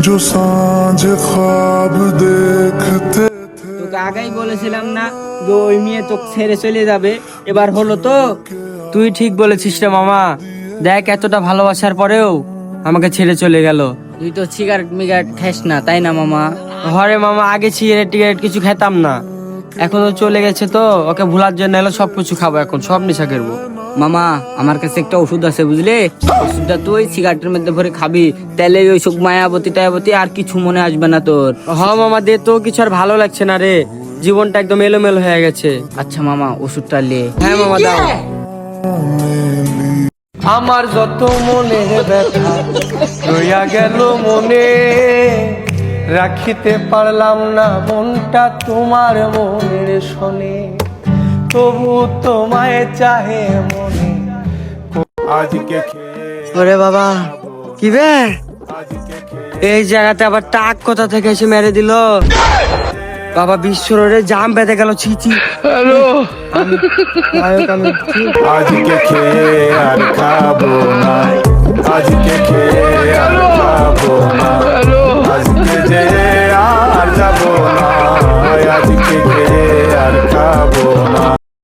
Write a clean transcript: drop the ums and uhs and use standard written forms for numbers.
जो सांझ ख्वाब देखते তোকে আগেই বলেছিলাম না যে ওই মেয়ে তোকে ছেড়ে চলে যাবে, এবার হলো তো। তুই ঠিক বলেছিস রে মামা, দেখ এতটা ভালোবাসার পরেও আমাকে ছেড়ে চলে গেল। তুই তো সিগারেট মিগারেট খাস না তাই না মামা? ঘরে মামা আগে সিগারেট টিগারেট কিছু খেতাম না, এখন ও চলে গেছে তো ওকে ভুলার জন্য এলো সবকিছু খাবো, এখন সব নেশা করবো। মামা আমার কাছে একটা ওষুধ আছে বুঝলি, ওষুধটা তুই সিগারেটের মধ্যে ভরে খাবি, তাহলে ওই সব মায়াবতী টায়াবতী আর কিছু মনে আসবে না তোর। হ মামা দে, তো কিছু আর ভালো লাগছে না রে, জীবনটা একদম এলোমেলো হয়ে গেছে। আচ্ছা মামা ওষুধটা লে। হ্যাঁ মামা দাও। আমার যত মনের ব্যথা রইয়া গেল মনে, রাখিতে পারলাম না মনটা তোমার মনের শোনে, তবু তোমায় চাহে মনে। আজকে ওরে বাবা কি বে, এই জায়গাতে আবার টাক কোথা থেকে এসে মেরে দিল। বাবা বিশ্ব রোডে জাম বেঁধে গেল, ছি ছি। হ্যালো আজকে খেয়ে আর খাবো না, আজকে খেয়ে আর খাবো না।